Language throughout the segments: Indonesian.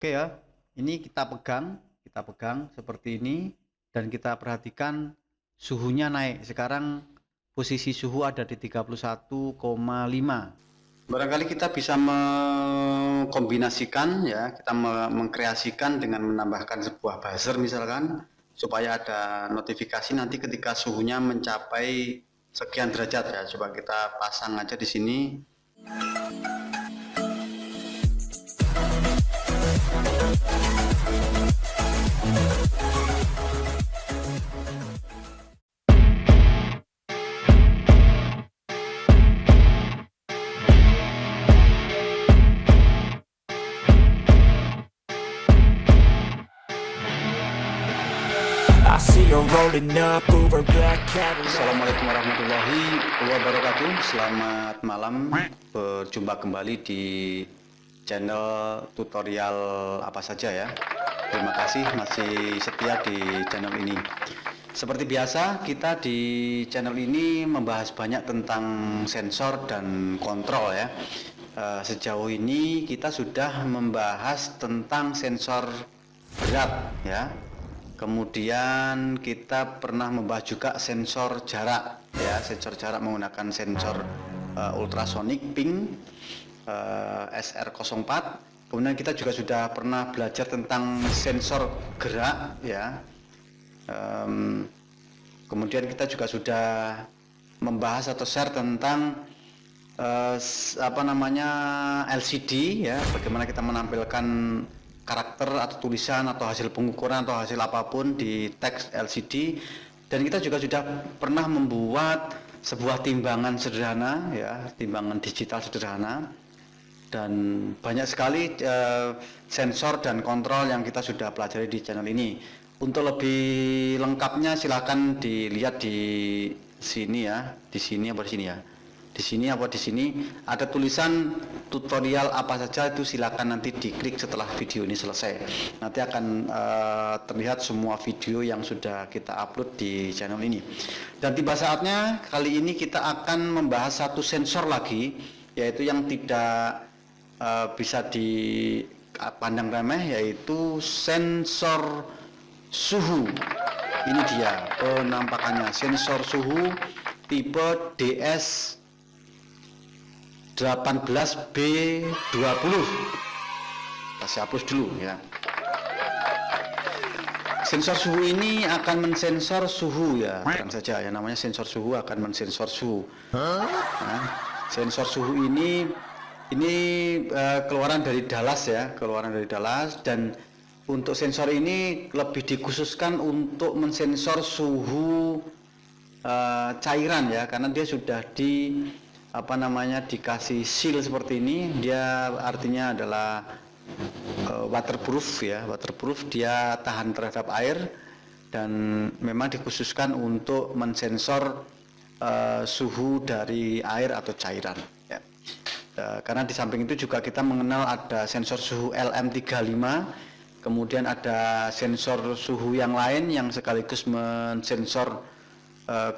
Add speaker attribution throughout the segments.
Speaker 1: Oke ya, ini kita pegang seperti ini dan kita perhatikan suhunya naik. Sekarang posisi suhu ada di 31,5. Barangkali kita bisa mengkombinasikan ya, kita mengkreasikan dengan menambahkan sebuah buzzer misalkan supaya ada notifikasi nanti ketika suhunya mencapai sekian derajat ya. Coba kita pasang aja di sini.
Speaker 2: I see her rolling up Uber black Cadillac.
Speaker 1: Assalamualaikum warahmatullahi wabarakatuh. Selamat malam. Berjumpa kembali di channel tutorial apa saja ya. Terima kasih masih setia di channel ini. Seperti biasa, kita di channel ini membahas banyak tentang sensor dan kontrol ya. Sejauh ini kita sudah membahas tentang sensor berat ya. Kemudian kita pernah membahas juga sensor jarak ya, sensor jarak menggunakan sensor ultrasonic ping SR04. Kemudian kita juga sudah pernah belajar tentang sensor gerak ya. Kemudian kita juga sudah membahas atau share tentang LCD ya, bagaimana kita menampilkan karakter atau tulisan atau hasil pengukuran atau hasil apapun di teks LCD. Dan kita juga sudah pernah membuat sebuah timbangan sederhana ya, timbangan digital sederhana, dan banyak sekali sensor dan kontrol yang kita sudah pelajari di channel ini. Untuk lebih lengkapnya silahkan dilihat di sini ya, di sini apa di sini ya, di sini apa di sini ada tulisan tutorial apa saja, itu silakan nanti diklik setelah video ini selesai. Nanti akan terlihat semua video yang sudah kita upload di channel ini. Dan tiba saatnya kali ini kita akan membahas satu sensor lagi, yaitu yang tidak bisa dipandang remeh, yaitu sensor suhu. Ini dia penampakannya, sensor suhu tipe DS 18B20. Kita hapus dulu ya. Sensor suhu ini akan mensensor suhu ya, terang saja ya, namanya sensor suhu akan mensensor suhu. Nah, sensor suhu ini keluaran dari Dallas ya, keluaran dari Dallas. Dan untuk sensor ini lebih dikhususkan untuk mensensor suhu cairan ya, karena dia sudah dikasih seal seperti ini. Dia artinya adalah waterproof ya, waterproof, dia tahan terhadap air dan memang dikhususkan untuk mensensor suhu dari air atau cairan ya. Karena di samping itu juga kita mengenal ada sensor suhu LM35. Kemudian ada sensor suhu yang lain yang sekaligus mensensor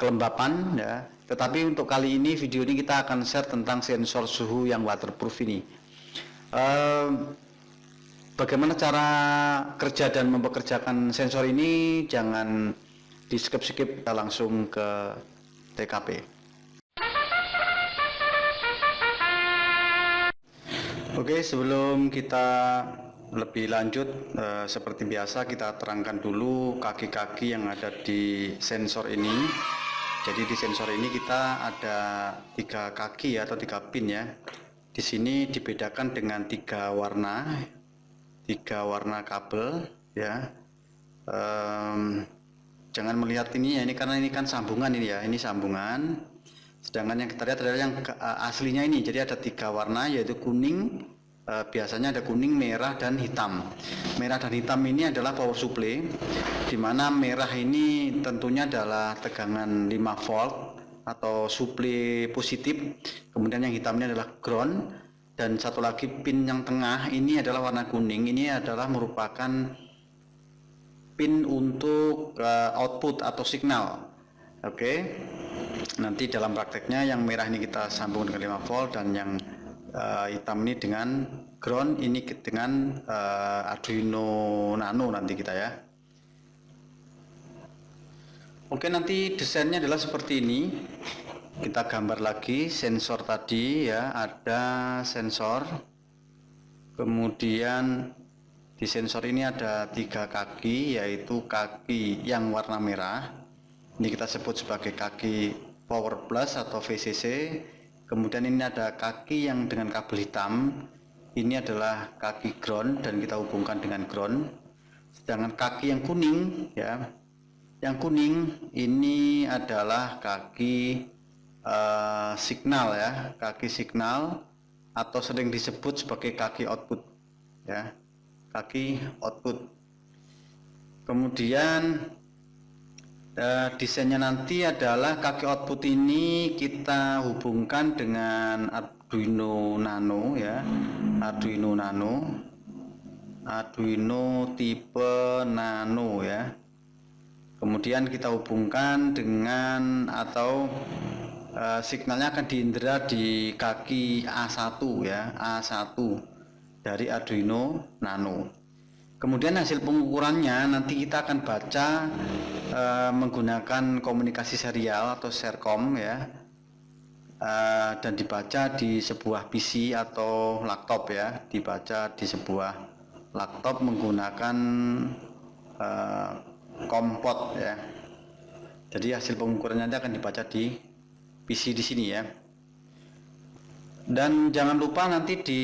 Speaker 1: kelembapan ya. Tetapi untuk kali ini, video ini kita akan share tentang sensor suhu yang waterproof ini. Bagaimana cara kerja dan mempekerjakan sensor ini, jangan di skip-skip, kita langsung ke TKP. Oke, sebelum kita lebih lanjut, seperti biasa kita terangkan dulu kaki-kaki yang ada di sensor ini. Jadi di sensor ini kita ada 3 kaki atau 3 pin ya. Di sini dibedakan dengan 3 warna kabel ya. Jangan melihat ini ya, ini karena ini kan sambungan ini ya, ini sambungan. Sedangkan yang kita lihat adalah yang aslinya ini. Jadi ada 3 warna, yaitu kuning, biasanya ada kuning, merah, dan hitam. Merah dan hitam ini adalah power supply, di mana merah ini tentunya adalah tegangan 5 volt atau supply positif. Kemudian yang hitam ini adalah ground, dan satu lagi pin yang tengah ini adalah warna kuning. Ini adalah merupakan pin untuk output atau signal. Oke. Nanti dalam prakteknya yang merah ini kita sambung dengan 5 volt dan yang hitam ini dengan ground, ini dengan Arduino Nano nanti kita ya. Oke, nanti desainnya adalah seperti ini. Kita gambar lagi sensor tadi ya, ada sensor. Kemudian di sensor ini ada 3 kaki, yaitu kaki yang warna merah. Ini kita sebut sebagai kaki power plus atau VCC. Kemudian ini ada kaki yang dengan kabel hitam. Ini adalah kaki ground dan kita hubungkan dengan ground. Sedangkan kaki yang kuning ya, yang kuning ini adalah kaki signal ya, kaki signal atau sering disebut sebagai kaki output ya, kaki output. Kemudian desainnya nanti adalah kaki output ini kita hubungkan dengan Arduino Nano ya, Arduino tipe Nano ya. Kemudian kita hubungkan dengan atau signalnya akan diindra di kaki A1 ya, A1 dari Arduino Nano. Kemudian hasil pengukurannya nanti kita akan baca menggunakan komunikasi serial atau Sercom ya, dan dibaca di sebuah PC atau laptop ya, dibaca di sebuah laptop menggunakan kompot ya. Jadi hasil pengukurannya nanti akan dibaca di PC di sini ya. Dan jangan lupa nanti di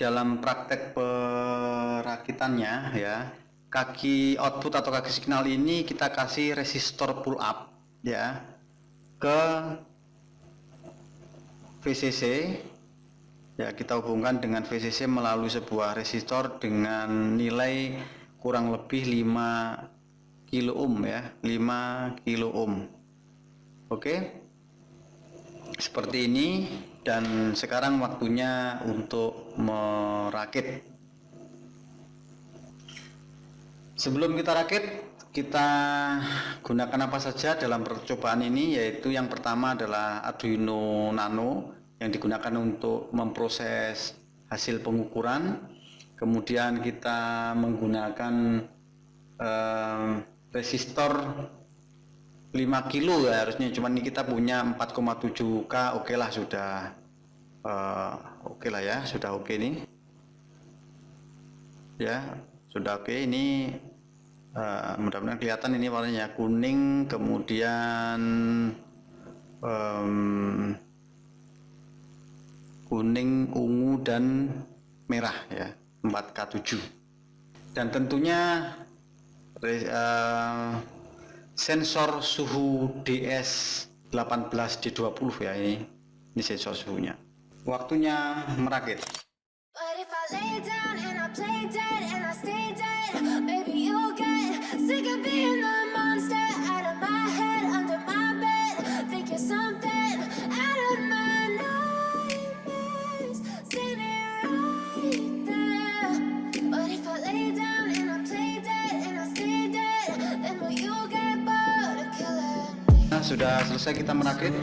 Speaker 1: dalam praktek perakitannya ya, kaki output atau kaki signal ini kita kasih resistor pull up ya ke VCC ya, kita hubungkan dengan VCC melalui sebuah resistor dengan nilai kurang lebih 5 kilo ohm ya, 5 kilo ohm. Oke, seperti ini. Dan sekarang waktunya untuk merakit. Sebelum kita rakit, kita gunakan apa saja dalam percobaan ini, yaitu yang pertama adalah Arduino Nano yang digunakan untuk memproses hasil pengukuran. Kemudian kita menggunakan resistor 5 kilo ya harusnya, cuman ini kita punya 4,7K. Oke lah, sudah oke lah ya, sudah oke nih ya, sudah oke. Ini mudah-mudahan kelihatan ini warnanya kuning, kemudian kuning, ungu dan merah ya, 4K7. Dan tentunya sensor suhu DS18D20 ya, ini sensor suhunya. Waktunya merakit.
Speaker 3: But if I lay down and I play dead and I stay dead, maybe you'll get sick of being the monster out of my head, under my bed. Think you're something out of my nightmares, standing right there. But if I lay down and I play dead and I stay dead, then will you get bored of killing me?
Speaker 1: Nah, sudah selesai kita merakit.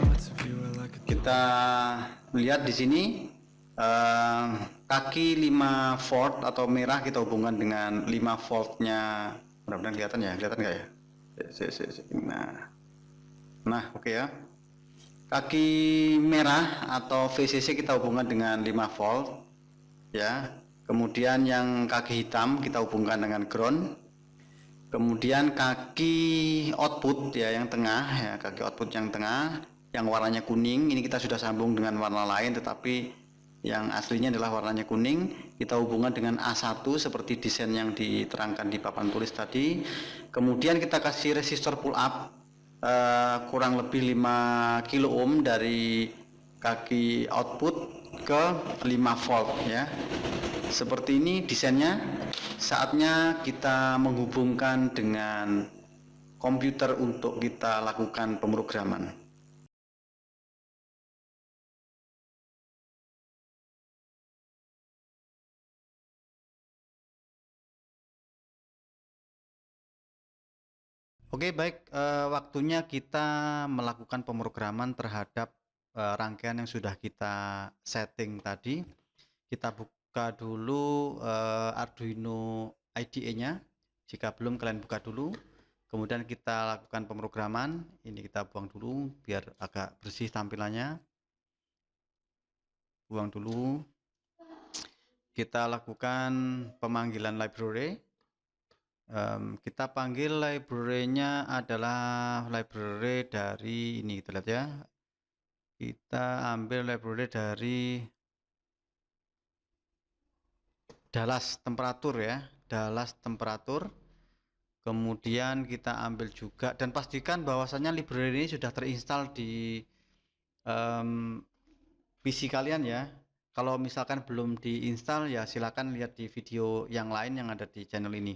Speaker 1: Kita lihat di sini kaki 5 volt atau merah kita hubungkan dengan 5 voltnya. Mudah-mudahan kelihatan ya, kelihatan nggak ya? Nah oke ya. Kaki merah atau VCC kita hubungkan dengan 5 volt ya. Kemudian yang kaki hitam kita hubungkan dengan ground. Kemudian kaki output ya yang tengah ya, kaki output yang tengah yang warnanya kuning ini kita sudah sambung dengan warna lain, tetapi yang aslinya adalah warnanya kuning. Kita hubungkan dengan A1 seperti desain yang diterangkan di papan tulis tadi. Kemudian kita kasih resistor pull up kurang lebih 5 kilo ohm dari kaki output ke 5 volt ya. Seperti ini desainnya. Saatnya kita menghubungkan dengan komputer untuk kita lakukan pemrograman. Oke, baik, waktunya kita melakukan pemrograman terhadap rangkaian yang sudah kita setting tadi. Kita buka dulu Arduino IDE-nya. Jika belum, kalian buka dulu. Kemudian kita lakukan pemrograman. Ini kita buang dulu biar agak bersih tampilannya. Buang dulu. Kita lakukan pemanggilan library. Kita panggil library-nya adalah library dari ini, kita lihat ya. Kita ambil library dari Dallas temperatur ya, Dallas temperatur. Kemudian kita ambil juga dan pastikan bahwasannya library ini sudah terinstall di PC kalian ya. Kalau misalkan belum diinstal ya silakan lihat di video yang lain yang ada di channel ini.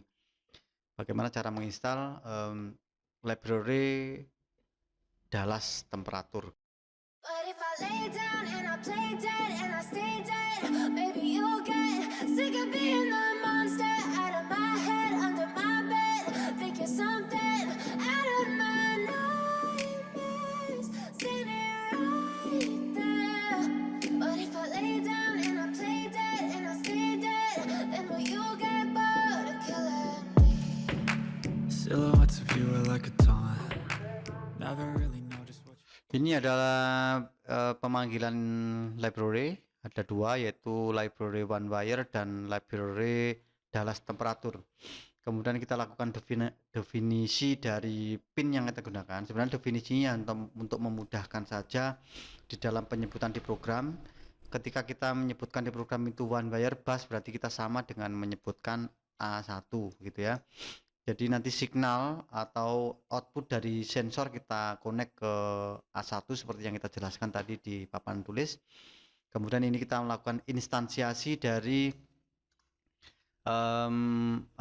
Speaker 1: Bagaimana cara menginstal library Dallas temperatur.
Speaker 3: But if I lay down and I play dead and I stay dead, maybe you'll get sick of being the monster out of my head, under my bed. Think you're something out of my nightmares, standing right there. But if I lay down and I play dead and I stay dead, then will you get bored of killing me?
Speaker 2: Silhouettes of you are like a taunt. Never really know just what
Speaker 1: Ini adalah pemanggilan library, ada dua, yaitu library OneWire dan library Dallas temperatur. Kemudian kita lakukan definisi dari pin yang kita gunakan. Sebenarnya definisinya untuk memudahkan saja di dalam penyebutan di program. Ketika kita menyebutkan di program itu OneWire bus, berarti kita sama dengan menyebutkan A1 gitu ya. Jadi nanti signal atau output dari sensor kita connect ke A1 seperti yang kita jelaskan tadi di papan tulis. Kemudian ini kita melakukan instansiasi dari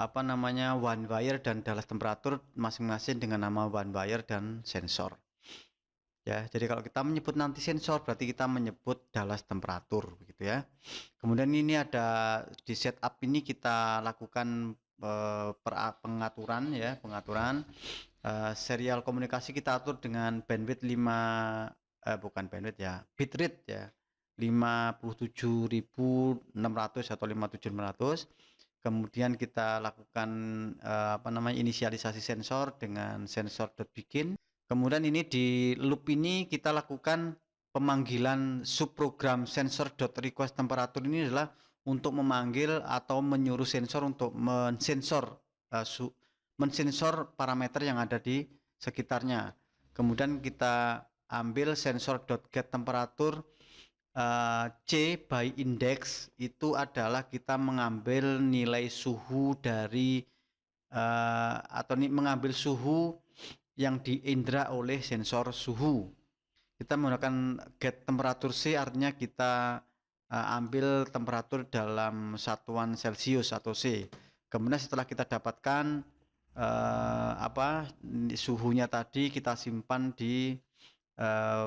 Speaker 1: OneWire dan Dallas temperatur masing-masing dengan nama OneWire dan sensor. Ya, jadi kalau kita menyebut nanti sensor berarti kita menyebut Dallas temperatur begitu ya. Kemudian ini ada di setup ini kita lakukan pengaturan ya, serial komunikasi kita atur dengan bandwidth 5 bukan bandwidth ya, bitrate ya, 57.600 atau 57.600. Kemudian kita lakukan inisialisasi sensor dengan sensor.begin. Kemudian ini di loop ini kita lakukan pemanggilan subprogram sensor.request temperatur. Ini adalah untuk memanggil atau menyuruh sensor untuk mensensor parameter yang ada di sekitarnya. Kemudian kita ambil sensor.get temperatur C by index, itu adalah kita mengambil nilai suhu dari mengambil suhu yang diindra oleh sensor suhu. Kita menggunakan get temperatur C, artinya kita ambil temperatur dalam satuan Celcius atau C. Kemudian setelah kita dapatkan suhunya tadi, kita simpan di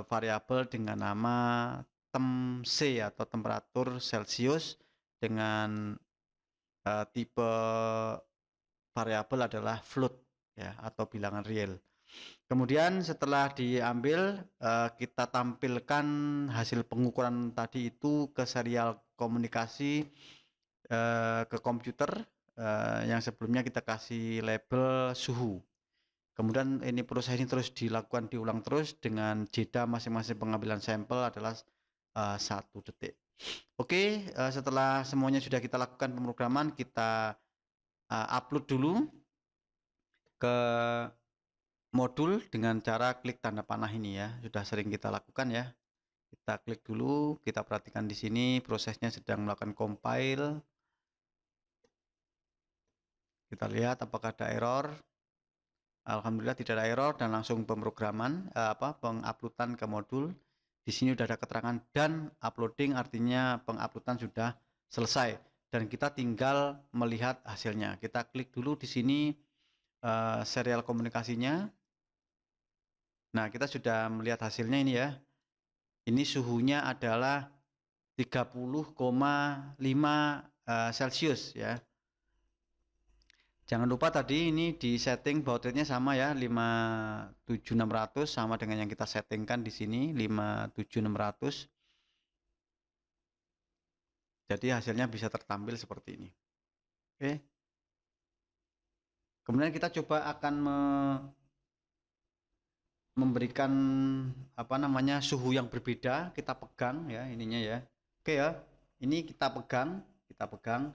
Speaker 1: variabel dengan nama tem C atau temperatur Celcius dengan tipe variabel adalah float ya, atau bilangan real. Kemudian setelah diambil kita tampilkan hasil pengukuran tadi itu ke serial komunikasi ke komputer yang sebelumnya kita kasih label suhu. Kemudian ini proses ini terus diulang terus dengan jeda masing-masing pengambilan sampel adalah 1 detik. Oke, setelah semuanya sudah kita lakukan pemrograman, kita upload dulu ke modul dengan cara klik tanda panah ini ya, sudah sering kita lakukan ya. Kita klik dulu, kita perhatikan di sini prosesnya sedang melakukan compile. Kita lihat apakah ada error. Alhamdulillah tidak ada error dan langsung pemrograman penguploadan ke modul. Di sini sudah ada keterangan dan uploading, artinya penguploadan sudah selesai dan kita tinggal melihat hasilnya. Kita klik dulu di sini serial komunikasinya. Nah, kita sudah melihat hasilnya ini ya. Ini suhunya adalah 30,5 Celcius ya. Jangan lupa tadi ini di setting baud rate-nya sama ya, 57600 sama dengan yang kita settingkan di sini 57600. Jadi hasilnya bisa tertampil seperti ini. Oke. Kemudian kita coba akan memberikan apa namanya suhu yang berbeda. Kita pegang ya ininya ya. Oke ya. Ini kita pegang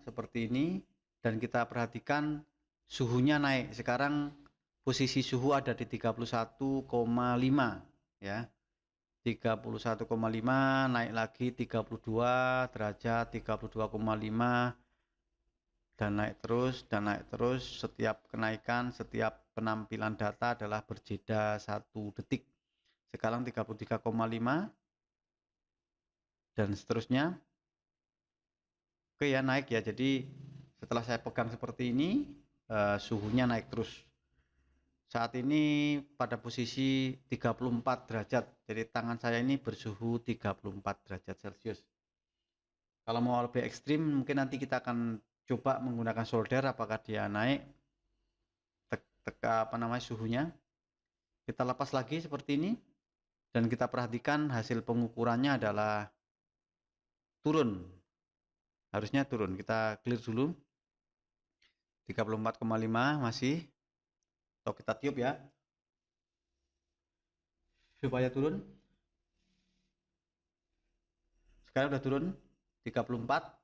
Speaker 1: seperti ini dan kita perhatikan suhunya naik. Sekarang posisi suhu ada di 31,5 ya. 31,5 naik lagi 32 derajat, 32,5 dan naik terus. Setiap kenaikan, setiap penampilan data adalah berjeda 1 detik. Sekarang 33,5 dan seterusnya. Oke ya, naik ya. Jadi setelah saya pegang seperti ini, suhunya naik terus. Saat ini pada posisi 34 derajat. Jadi tangan saya ini bersuhu 34 derajat Celcius. Kalau mau lebih ekstrim, mungkin nanti kita akan coba menggunakan solder, apakah dia naik apa namanya suhunya. Kita lepas lagi seperti ini dan kita perhatikan hasil pengukurannya adalah turun. Harusnya turun. Kita clear dulu. 34,5 masih. Atau kita tiup ya. Supaya turun. Sekarang udah turun 34.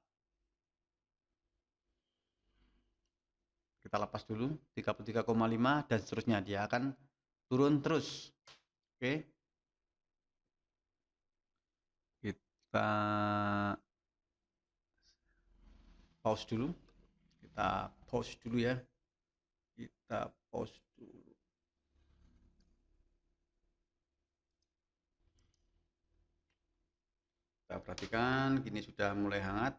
Speaker 1: Kita lepas dulu 33,5 dan seterusnya, dia akan turun terus. Oke. Kita pause dulu. Kita pause dulu ya. Kita pause dulu. Kita perhatikan gini sudah mulai hangat.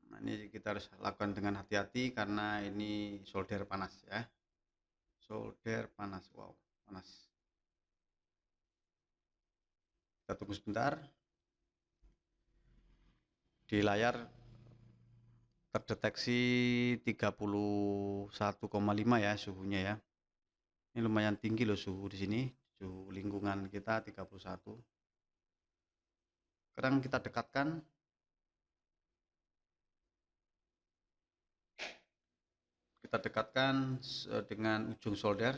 Speaker 1: Nah, ini kita harus lakukan dengan hati-hati karena ini solder panas ya. Solder panas. Wow, panas. Kita tunggu sebentar. Di layar terdeteksi 31,5 ya suhunya ya. Ini lumayan tinggi loh suhu di sini. Suhu lingkungan kita 31. Sekarang kita dekatkan. Kita dekatkan dengan ujung solder.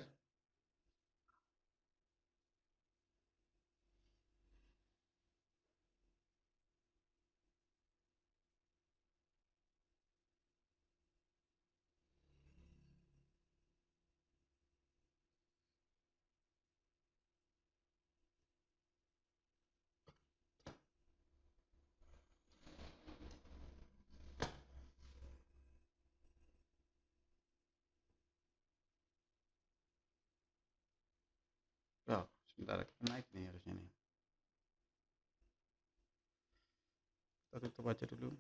Speaker 1: Oh, sebentar naik nih harusnya nih. Kita tutup aja dulu.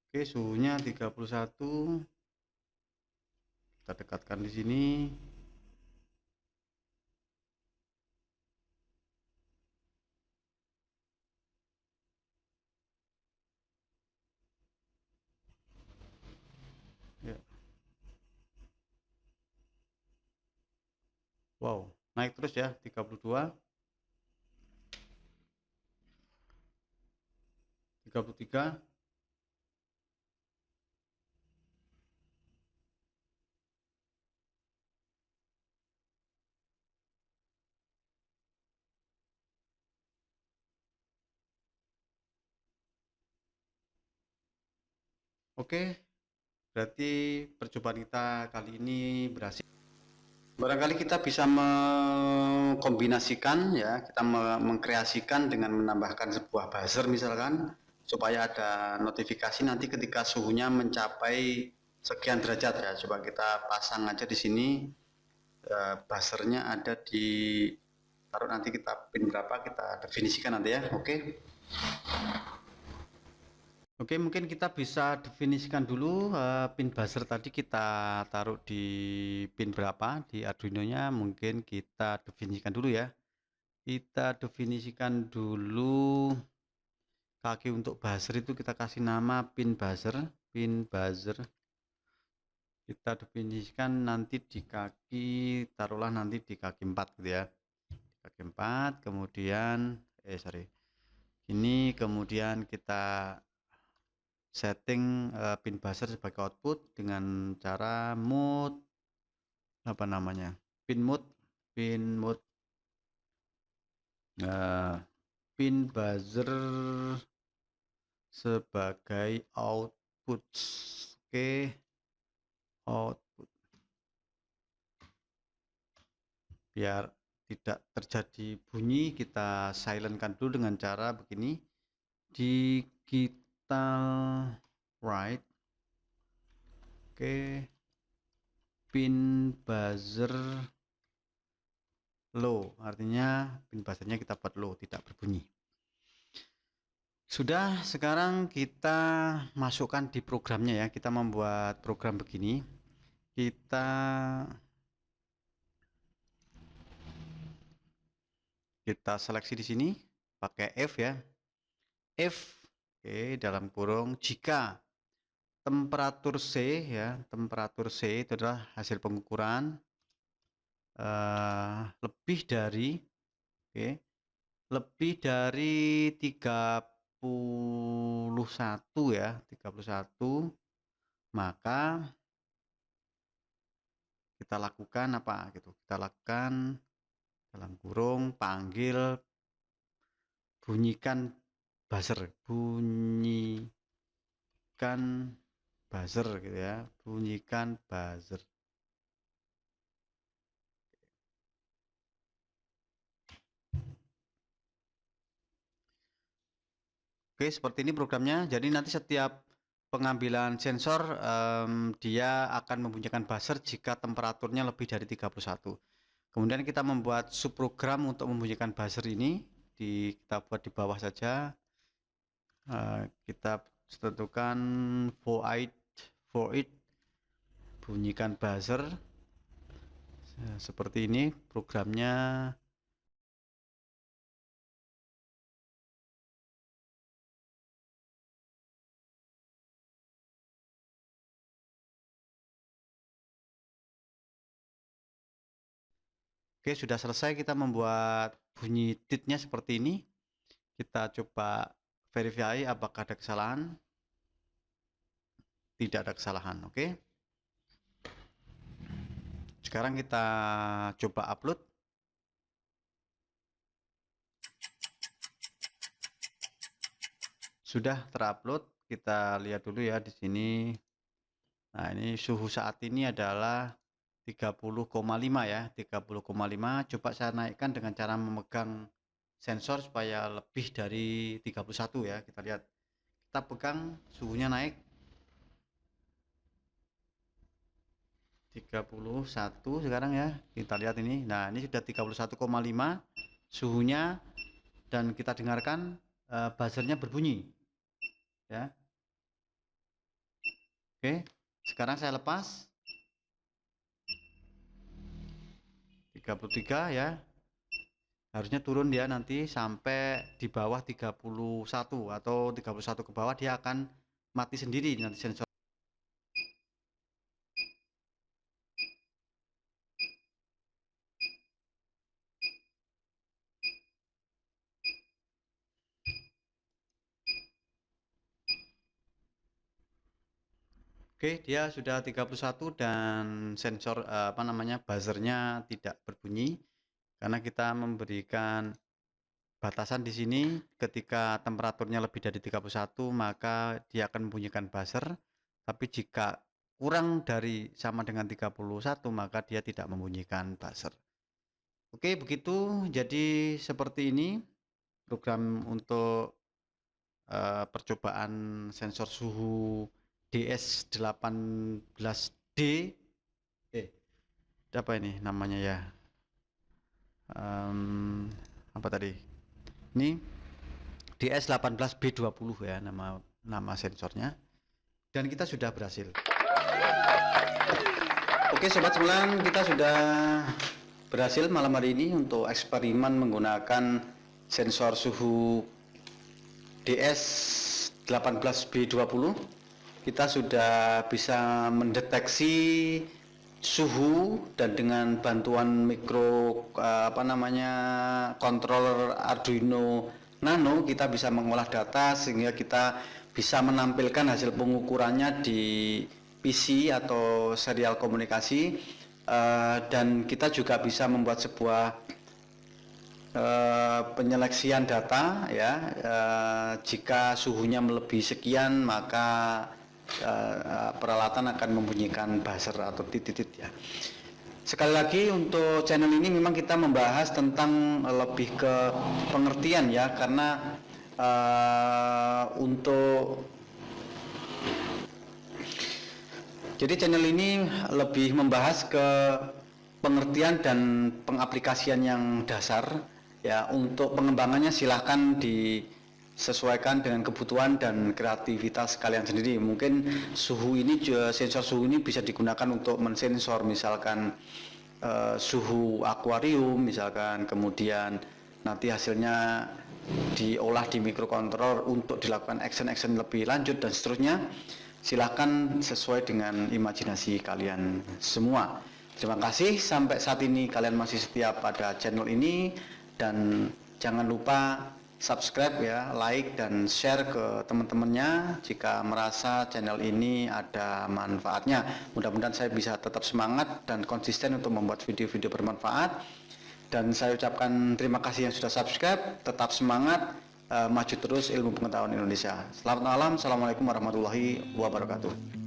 Speaker 1: Oke, suhunya 31. Kita dekatkan di sini. Ya. Wow, naik terus ya 32. 33. Oke, berarti percobaan kita kali ini berhasil. Barangkali kita bisa mengkombinasikan ya, kita mengkreasikan dengan menambahkan sebuah buzzer misalkan, supaya ada notifikasi nanti ketika suhunya mencapai sekian derajat ya. Coba kita pasang aja di sini, buzzernya ada di, taruh nanti kita pin berapa kita definisikan nanti ya. Oke, mungkin kita bisa definisikan dulu pin buzzer tadi kita taruh di pin berapa di Arduino-nya, mungkin kita definisikan dulu ya. Kita definisikan dulu kaki untuk buzzer itu kita kasih nama pin buzzer. Kita definisikan nanti di kaki, taruhlah nanti di kaki 4 gitu ya. Di kaki 4, kemudian Ini kemudian kita setting pin buzzer sebagai output dengan cara mode apa namanya? Pin mode pin buzzer sebagai output. Oke, output. Biar tidak terjadi bunyi, kita silentkan dulu dengan cara begini. Digital write. Oke, pin buzzer low, artinya pin buzzernya kita buat low, tidak berbunyi. Sudah, sekarang kita masukkan di programnya ya. Kita membuat program begini. Kita seleksi di sini pakai F ya. If, oke, dalam kurung jika temperatur C ya, temperatur C itu adalah hasil pengukuran lebih dari lebih dari 31 ya, 31, maka kita lakukan apa gitu. Kita lakukan dalam kurung panggil bunyikan buzzer gitu ya, bunyikan buzzer. Oke, seperti ini programnya. Jadi nanti setiap pengambilan sensor dia akan membunyikan buzzer jika temperaturnya lebih dari 31. Kemudian kita membuat subprogram untuk membunyikan buzzer ini. Kita buat di bawah saja. Kita tentukan void bunyikan buzzer. Seperti ini programnya. Oke, sudah selesai kita membuat bunyi titnya seperti ini. Kita coba verify apakah ada kesalahan. Tidak ada kesalahan, oke. Sekarang kita coba upload. Sudah terupload. Kita lihat dulu ya di sini. Nah, ini suhu saat ini adalah 30,5 ya, 30,5. Coba saya naikkan dengan cara memegang sensor supaya lebih dari 31 ya. Kita lihat. Kita pegang, suhunya naik 31 sekarang ya. Kita lihat ini. Nah, ini sudah 31,5 suhunya, dan kita dengarkan buzzernya berbunyi. Ya. Oke, sekarang saya lepas. 33 ya, harusnya turun dia nanti sampai di bawah 31 atau 31 ke bawah dia akan mati sendiri nanti sensor. Oke, dia sudah 31 dan sensor buzzernya tidak berbunyi karena kita memberikan batasan di sini. Ketika temperaturnya lebih dari 31 maka dia akan membunyikan buzzer, tapi jika kurang dari sama dengan 31 maka dia tidak membunyikan buzzer. Oke, begitu. Jadi seperti ini program untuk percobaan sensor suhu DS18D. Apa ini namanya ya? Apa tadi? Ini DS18B20 ya nama sensornya. Dan kita sudah berhasil. Oke sobat sebelang, kita sudah berhasil malam hari ini untuk eksperimen menggunakan sensor suhu DS18B20. Kita sudah bisa mendeteksi suhu dan dengan bantuan controller Arduino Nano, kita bisa mengolah data sehingga kita bisa menampilkan hasil pengukurannya di PC atau serial komunikasi, dan kita juga bisa membuat sebuah penyeleksian data ya. Jika suhunya melebihi sekian maka peralatan akan membunyikan buzzer atau titit ya. Sekali lagi untuk channel ini memang kita membahas tentang lebih ke pengertian ya, karena jadi channel ini lebih membahas ke pengertian dan pengaplikasian yang dasar ya. Untuk pengembangannya silahkan disesuaikan dengan kebutuhan dan kreativitas kalian sendiri. Mungkin sensor suhu ini bisa digunakan untuk mensensor misalkan suhu akuarium misalkan, kemudian nanti hasilnya diolah di microcontroller untuk dilakukan action lebih lanjut dan seterusnya. Silahkan sesuai dengan imajinasi kalian semua. Terima kasih sampai saat ini kalian masih setia pada channel ini, dan jangan lupa subscribe ya, like dan share ke teman-temannya jika merasa channel ini ada manfaatnya. Mudah-mudahan saya bisa tetap semangat dan konsisten untuk membuat video-video bermanfaat, dan saya ucapkan terima kasih yang sudah subscribe. Tetap semangat, maju terus ilmu pengetahuan Indonesia. Selamat malam, assalamualaikum warahmatullahi wabarakatuh.